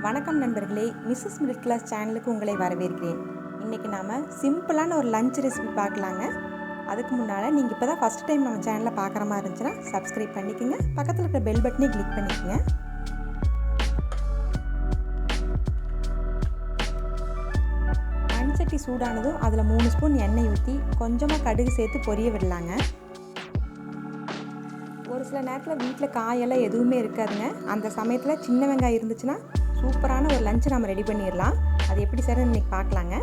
வணக்கம் நண்பர்களே, Mrs middle class சேனலுக்கு உங்களை வரவேற்கிறேன். இன்றைக்கி நாம் சிம்பிளான ஒரு லஞ்ச் ரெசிபி பார்க்கலாங்க. அதுக்கு முன்னால் நீங்கள் இப்போ தான் ஃபஸ்ட் டைம் நம்ம சேனலில் பார்க்குற மாதிரி இருந்துச்சுன்னா சப்ஸ்கிரைப் பண்ணிக்கோங்க. பக்கத்தில் இருக்கிற பெல் பட்டனை கிளிக் பண்ணிக்கோங்க. மண்சட்டி சூடானதும் அதில் 3 ஸ்பூன் எண்ணெய் ஊற்றி கொஞ்சமாக கடுகு சேர்த்து பொரிய விடலாங்க. ஒரு சில நேரத்தில் வீட்டில் காயெல்லாம் எதுவுமே இருக்காதுங்க. அந்த சமயத்தில் சின்ன வெங்காயம் இருந்துச்சுன்னா சூப்பரான ஒரு லஞ்சு நம்ம ரெடி பண்ணிடலாம். அது எப்படி செய்யறது இன்றைக்கி பார்க்கலாங்க.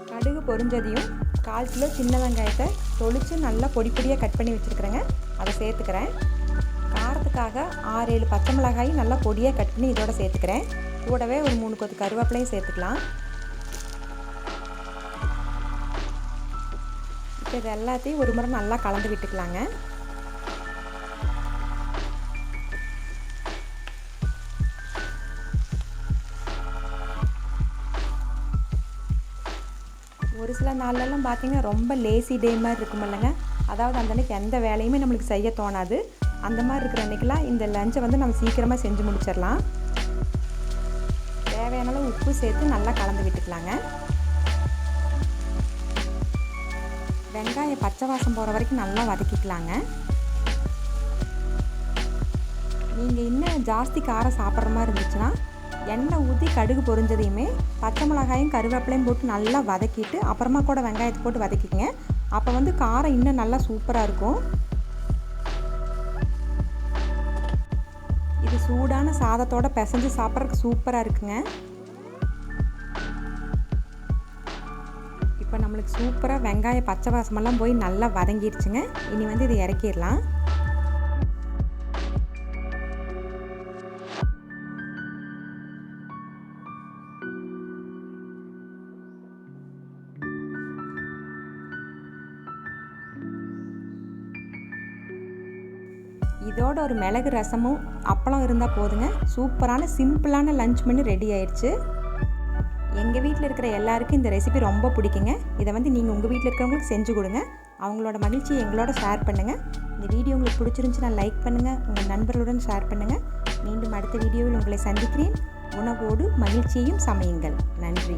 கடுகு பொரிஞ்சதையும் 1/4 கிலோ சின்ன வெங்காயத்தை தொளித்து நல்லா பொடி பொடியாக கட் பண்ணி வச்சுருக்கிறேங்க. அதை சேர்த்துக்கிறேன். காரத்துக்காக 6-7 பச்சை மிளகாயும் நல்லா பொடியாக கட் பண்ணி இதோட சேர்த்துக்கிறேன். கூடவே ஒரு 3 கொத்து கருவேப்பிலையும் சேர்த்துக்கலாம். இப்போ இது எல்லாத்தையும் ஒரு முறை நல்லா கலந்து விட்டுக்கலாங்க. ஒரு சில நாள்லலாம் பார்த்திங்கன்னா ரொம்ப லேசி டே மாதிரி இருக்கும் இல்லைங்க. அதாவது அந்த அன்றைக்கி எந்த வேலையுமே நம்மளுக்கு செய்ய தோணாது. அந்த மாதிரி இருக்கிற அன்றைக்கெலாம் இந்த லஞ்சை வந்து நம்ம சீக்கிரமாக செஞ்சு முடிச்சிடலாம். தேவையான அளவு உப்பு சேர்த்து நல்லா கலந்து விட்டுக்கலாங்க. வெங்காயம் பச்சை வாசம் போகிற வரைக்கும் நல்லா வதக்கிக்கலாங்க. நீங்கள் இன்னும் ஜாஸ்தி காரம் சாப்பிட்ற மாதிரி இருந்துச்சுன்னா எண்ணெய் ஊற்றி கடுகு பொரிஞ்சதையுமே பச்சை மிளகாயும் கருவேப்பிலையும் போட்டு நல்லா வதக்கிட்டு அப்புறமா கூட வெங்காயத்தை போட்டு வதக்கிக்கங்க. அப்போ வந்து காரம் இன்னும் நல்லா சூப்பராக இருக்கும். இது சூடான சாதத்தோட பிசைஞ்சு சாப்பிட்றதுக்கு சூப்பராக இருக்குங்க. இப்போ நம்மளுக்கு சூப்பராக வெங்காய பச்சை வாசமெல்லாம் போய் நல்லா வதங்கிடுச்சுங்க. இனி வந்து இதை இறக்கிடலாம். இதோட ஒரு மிளகு ரசமும் அப்பளம் இருந்தால் போதுங்க. சூப்பரான சிம்பிளான லஞ்ச் மெனு ரெடி ஆயிடுச்சு. எங்கள் வீட்டில் இருக்கிற எல்லாருக்கும் இந்த ரெசிபி ரொம்ப பிடிக்குங்க. இதை வந்து நீங்கள் உங்கள் வீட்டில் இருக்கிறவங்களுக்கு செஞ்சு கொடுங்க. அவங்களோட மகிழ்ச்சியை எங்களோட ஷேர் பண்ணுங்கள். இந்த வீடியோ உங்களுக்கு பிடிச்சிருந்துச்சுன்னா லைக் பண்ணுங்கள். உங்கள் நண்பர்களுடன் ஷேர் பண்ணுங்கள். மீண்டும் அடுத்த வீடியோவில் உங்களை சந்திக்கிறேன். உணவோடு மகிழ்ச்சியையும் சமையுங்கள். நன்றி.